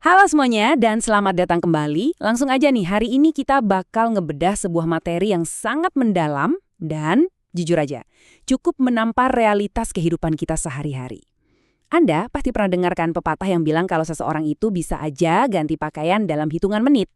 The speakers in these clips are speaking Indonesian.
Halo semuanya dan selamat datang kembali. Langsung aja nih, hari ini kita bakal ngebedah sebuah materi yang sangat mendalam dan, jujur aja, cukup menampar realitas kehidupan kita sehari-hari. Anda pasti pernah dengarkan pepatah yang bilang kalau seseorang itu bisa aja ganti pakaian dalam hitungan menit,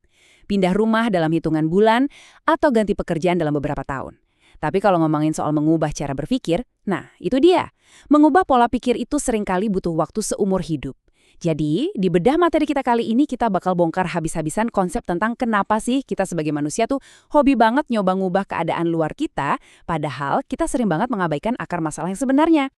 pindah rumah dalam hitungan bulan, atau ganti pekerjaan dalam beberapa tahun. Tapi kalau ngomongin soal mengubah cara berpikir, nah itu dia. Mengubah pola pikir itu seringkali butuh waktu seumur hidup. Jadi, di bedah materi kita kali ini kita bakal bongkar habis-habisan konsep tentang kenapa sih kita sebagai manusia tuh hobi banget nyoba ngubah keadaan luar kita, padahal kita sering banget mengabaikan akar masalah yang sebenarnya.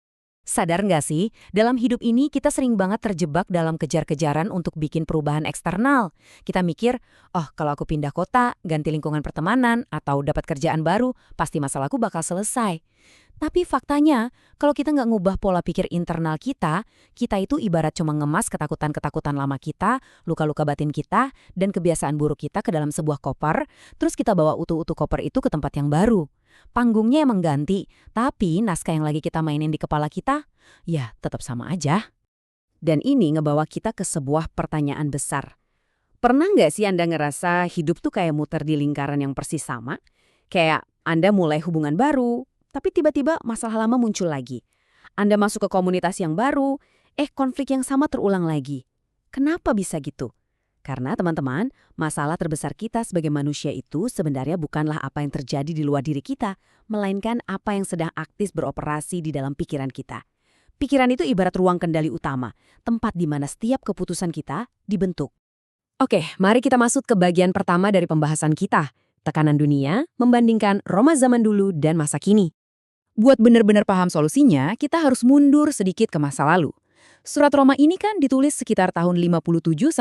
Sadar nggak sih, dalam hidup ini kita sering banget terjebak dalam kejar-kejaran untuk bikin perubahan eksternal. Kita mikir, oh kalau aku pindah kota, ganti lingkungan pertemanan, atau dapat kerjaan baru, pasti masalahku bakal selesai. Tapi faktanya, kalau kita nggak ngubah pola pikir internal kita itu ibarat cuma ngemas ketakutan-ketakutan lama kita, luka-luka batin kita, dan kebiasaan buruk kita ke dalam sebuah koper, terus kita bawa utuh-utuh koper itu ke tempat yang baru. Panggungnya emang ganti, tapi naskah yang lagi kita mainin di kepala kita, ya tetap sama aja. Dan ini ngebawa kita ke sebuah pertanyaan besar. Pernah nggak sih Anda ngerasa hidup tuh kayak muter di lingkaran yang persis sama? Kayak Anda mulai hubungan baru, tapi tiba-tiba masalah lama muncul lagi. Anda masuk ke komunitas yang baru, konflik yang sama terulang lagi. Kenapa bisa gitu? Karena teman-teman, masalah terbesar kita sebagai manusia itu sebenarnya bukanlah apa yang terjadi di luar diri kita, melainkan apa yang sedang aktif beroperasi di dalam pikiran kita. Pikiran itu ibarat ruang kendali utama, tempat di mana setiap keputusan kita dibentuk. Oke, mari kita masuk ke bagian pertama dari pembahasan kita. Tekanan dunia membandingkan Roma zaman dulu dan masa kini. Buat benar-benar paham solusinya, kita harus mundur sedikit ke masa lalu. Surat Roma ini kan ditulis sekitar tahun 57–58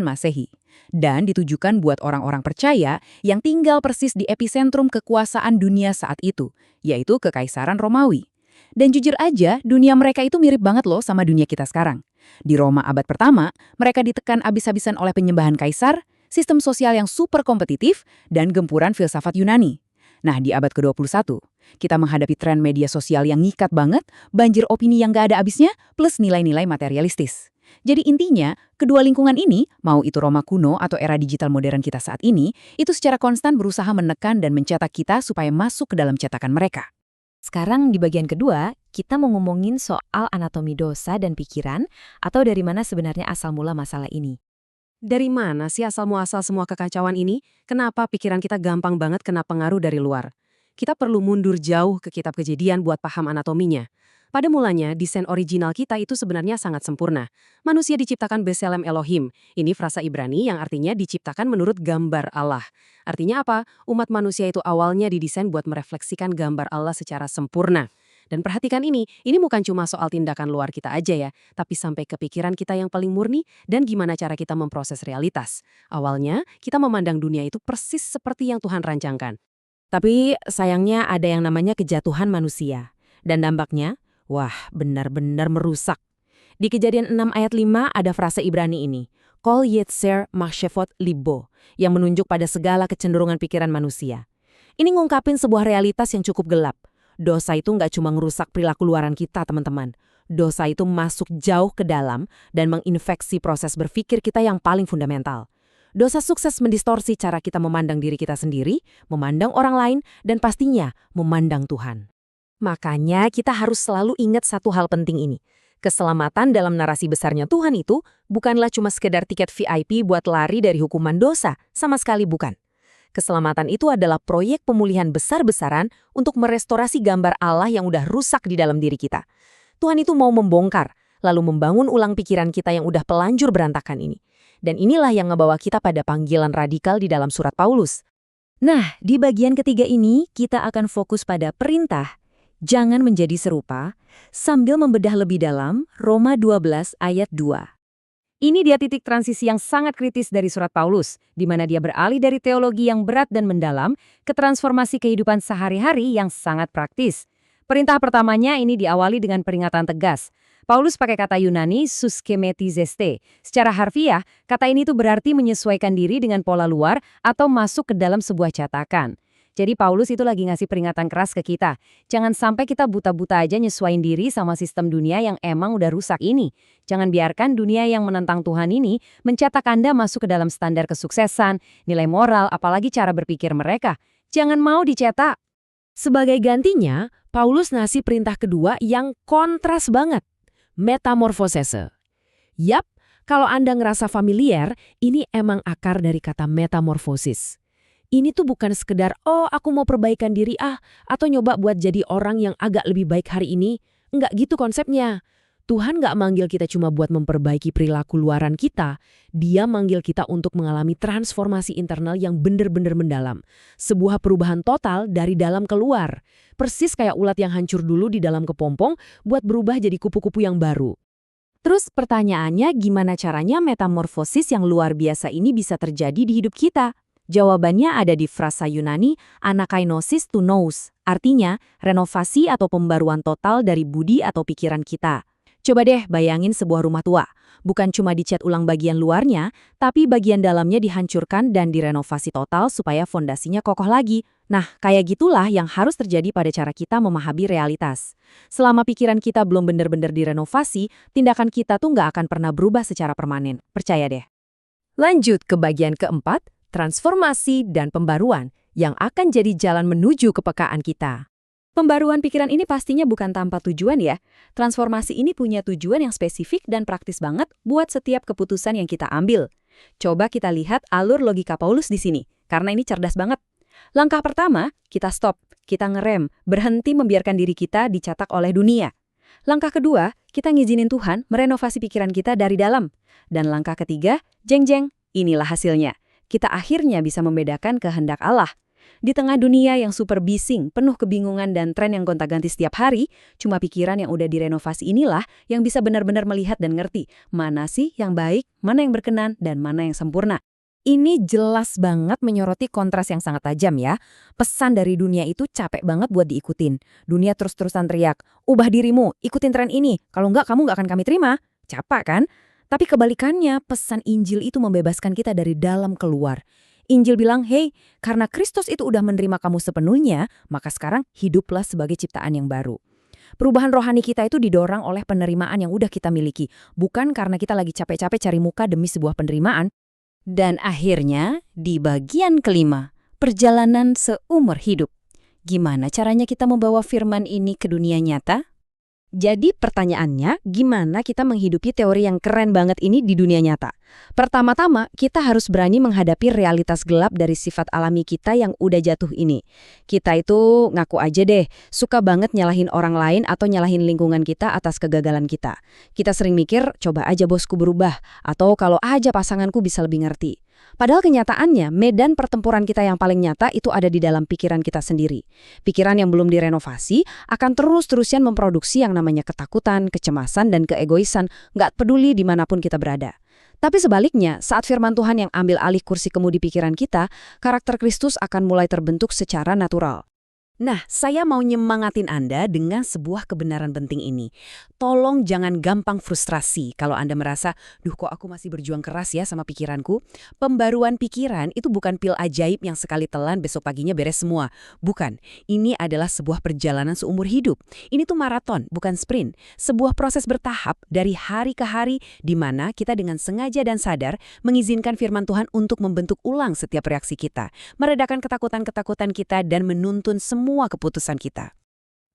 Masehi dan ditujukan buat orang-orang percaya yang tinggal persis di epicentrum kekuasaan dunia saat itu, yaitu Kekaisaran Romawi. Dan jujur aja, dunia mereka itu mirip banget loh sama dunia kita sekarang. Di Roma abad pertama, mereka ditekan abis-abisan oleh penyembahan kaisar, sistem sosial yang super kompetitif, dan gempuran filsafat Yunani. Nah, di abad ke-21, kita menghadapi tren media sosial yang ngikat banget, banjir opini yang gak ada abisnya, plus nilai-nilai materialistis. Jadi intinya, kedua lingkungan ini, mau itu Roma kuno atau era digital modern kita saat ini, itu secara konstan berusaha menekan dan mencetak kita supaya masuk ke dalam cetakan mereka. Sekarang di bagian kedua, kita mau ngomongin soal anatomi dosa dan pikiran, atau dari mana sebenarnya asal mula masalah ini. Dari mana sih asal-muasal semua kekacauan ini? Kenapa pikiran kita gampang banget kena pengaruh dari luar? Kita perlu mundur jauh ke kitab Kejadian buat paham anatominya. Pada mulanya, desain original kita itu sebenarnya sangat sempurna. Manusia diciptakan Beselem Elohim. Ini frasa Ibrani yang artinya diciptakan menurut gambar Allah. Artinya apa? Umat manusia itu awalnya didesain buat merefleksikan gambar Allah secara sempurna. Dan perhatikan ini bukan cuma soal tindakan luar kita aja ya, tapi sampai ke pikiran kita yang paling murni dan gimana cara kita memproses realitas. Awalnya, kita memandang dunia itu persis seperti yang Tuhan rancangkan. Tapi sayangnya ada yang namanya kejatuhan manusia. Dan dampaknya, wah benar-benar merusak. Di Kejadian 6 ayat 5 ada frase Ibrani ini, Kol Yetzer Machshevot Libo, yang menunjuk pada segala kecenderungan pikiran manusia. Ini ngungkapin sebuah realitas yang cukup gelap. Dosa itu nggak cuma ngerusak perilaku luaran kita, teman-teman. Dosa itu masuk jauh ke dalam dan menginfeksi proses berpikir kita yang paling fundamental. Dosa sukses mendistorsi cara kita memandang diri kita sendiri, memandang orang lain, dan pastinya memandang Tuhan. Makanya kita harus selalu ingat satu hal penting ini. Keselamatan dalam narasi besarnya Tuhan itu bukanlah cuma sekedar tiket VIP buat lari dari hukuman dosa, sama sekali bukan. Keselamatan itu adalah proyek pemulihan besar-besaran untuk merestorasi gambar Allah yang udah rusak di dalam diri kita. Tuhan itu mau membongkar, lalu membangun ulang pikiran kita yang udah pelanjur berantakan ini. Dan inilah yang ngebawa kita pada panggilan radikal di dalam surat Paulus. Nah, di bagian ketiga ini kita akan fokus pada perintah. Jangan menjadi serupa, sambil membedah lebih dalam Roma 12 ayat 2. Ini dia titik transisi yang sangat kritis dari surat Paulus, di mana dia beralih dari teologi yang berat dan mendalam ke transformasi kehidupan sehari-hari yang sangat praktis. Perintah pertamanya ini diawali dengan peringatan tegas. Paulus pakai kata Yunani suskemetizeste. Secara harfiah, kata ini tuh berarti menyesuaikan diri dengan pola luar atau masuk ke dalam sebuah cetakan. Jadi Paulus itu lagi ngasih peringatan keras ke kita. Jangan sampai kita buta-buta aja nyesuaiin diri sama sistem dunia yang emang udah rusak ini. Jangan biarkan dunia yang menentang Tuhan ini mencetak Anda masuk ke dalam standar kesuksesan, nilai moral, apalagi cara berpikir mereka. Jangan mau dicetak. Sebagai gantinya, Paulus ngasih perintah kedua yang kontras banget. Metamorfosese. Yap, kalau Anda ngerasa familiar, ini emang akar dari kata metamorfosis. Ini tuh bukan sekedar, oh aku mau perbaikan diri atau nyoba buat jadi orang yang agak lebih baik hari ini. Nggak gitu konsepnya. Tuhan nggak manggil kita cuma buat memperbaiki perilaku luaran kita. Dia manggil kita untuk mengalami transformasi internal yang bener-bener mendalam. Sebuah perubahan total dari dalam keluar. Persis kayak ulat yang hancur dulu di dalam kepompong buat berubah jadi kupu-kupu yang baru. Terus pertanyaannya gimana caranya metamorfosis yang luar biasa ini bisa terjadi di hidup kita? Jawabannya ada di frasa Yunani anakainosis to nous, artinya renovasi atau pembaruan total dari budi atau pikiran kita. Coba deh bayangin sebuah rumah tua. Bukan cuma dicat ulang bagian luarnya, tapi bagian dalamnya dihancurkan dan direnovasi total supaya fondasinya kokoh lagi. Nah, kayak gitulah yang harus terjadi pada cara kita memahami realitas. Selama pikiran kita belum benar-benar direnovasi, tindakan kita tuh nggak akan pernah berubah secara permanen. Percaya deh. Lanjut ke bagian keempat, transformasi dan pembaruan yang akan jadi jalan menuju kepekaan kita. Pembaruan pikiran ini pastinya bukan tanpa tujuan ya. Transformasi ini punya tujuan yang spesifik dan praktis banget buat setiap keputusan yang kita ambil. Coba kita lihat alur logika Paulus di sini, karena ini cerdas banget. Langkah pertama, kita stop, kita ngerem, berhenti membiarkan diri kita dicatak oleh dunia. Langkah kedua, kita ngizinin Tuhan merenovasi pikiran kita dari dalam. Dan langkah ketiga, jeng-jeng, inilah hasilnya. Kita akhirnya bisa membedakan kehendak Allah. Di tengah dunia yang super bising, penuh kebingungan dan tren yang gonta-ganti setiap hari, cuma pikiran yang udah direnovasi inilah yang bisa benar-benar melihat dan ngerti mana sih yang baik, mana yang berkenan, dan mana yang sempurna. Ini jelas banget menyoroti kontras yang sangat tajam ya. Pesan dari dunia itu capek banget buat diikutin. Dunia terus-terusan teriak, ubah dirimu, ikutin tren ini, kalau enggak kamu nggak akan kami terima. Capek kan? Tapi kebalikannya, pesan Injil itu membebaskan kita dari dalam keluar. Injil bilang, hey, karena Kristus itu udah menerima kamu sepenuhnya, maka sekarang hiduplah sebagai ciptaan yang baru. Perubahan rohani kita itu didorong oleh penerimaan yang udah kita miliki, bukan karena kita lagi capek-capek cari muka demi sebuah penerimaan. Dan akhirnya, di bagian kelima, perjalanan seumur hidup. Gimana caranya kita membawa firman ini ke dunia nyata? Jadi pertanyaannya, gimana kita menghidupi teori yang keren banget ini di dunia nyata? Pertama-tama, kita harus berani menghadapi realitas gelap dari sifat alami kita yang udah jatuh ini. Kita itu ngaku aja deh, suka banget nyalahin orang lain atau nyalahin lingkungan kita atas kegagalan kita. Kita sering mikir, coba aja bosku berubah, atau kalau aja pasanganku bisa lebih ngerti. Padahal kenyataannya, medan pertempuran kita yang paling nyata itu ada di dalam pikiran kita sendiri. Pikiran yang belum direnovasi akan terus-terusan memproduksi yang namanya ketakutan, kecemasan, dan keegoisan, nggak peduli dimanapun kita berada. Tapi sebaliknya, saat firman Tuhan yang ambil alih kursi kemudi pikiran kita, karakter Kristus akan mulai terbentuk secara natural. Nah, saya mau nyemangatin Anda dengan sebuah kebenaran penting ini. Tolong jangan gampang frustrasi kalau Anda merasa, duh kok aku masih berjuang keras ya sama pikiranku. Pembaruan pikiran itu bukan pil ajaib yang sekali telan besok paginya beres semua. Bukan, ini adalah sebuah perjalanan seumur hidup. Ini tuh maraton, bukan sprint. Sebuah proses bertahap dari hari ke hari di mana kita dengan sengaja dan sadar mengizinkan firman Tuhan untuk membentuk ulang setiap reaksi kita, meredakan ketakutan-ketakutan kita dan menuntun semua keputusan kita.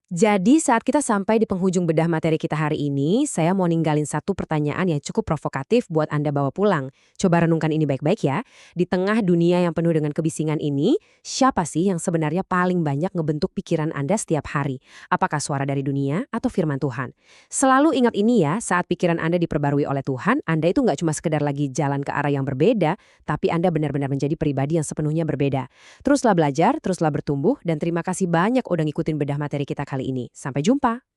Jadi saat kita sampai di penghujung bedah materi kita hari ini, saya mau ninggalin satu pertanyaan yang cukup provokatif buat Anda bawa pulang. Coba renungkan ini baik-baik ya. Di tengah dunia yang penuh dengan kebisingan ini, siapa sih yang sebenarnya paling banyak ngebentuk pikiran Anda setiap hari? Apakah suara dari dunia atau firman Tuhan? Selalu ingat ini ya, saat pikiran Anda diperbarui oleh Tuhan, Anda itu nggak cuma sekedar lagi jalan ke arah yang berbeda, tapi Anda benar-benar menjadi pribadi yang sepenuhnya berbeda. Teruslah belajar, teruslah bertumbuh, dan terima kasih banyak udah ngikutin bedah materi kita kali ini. Sampai jumpa!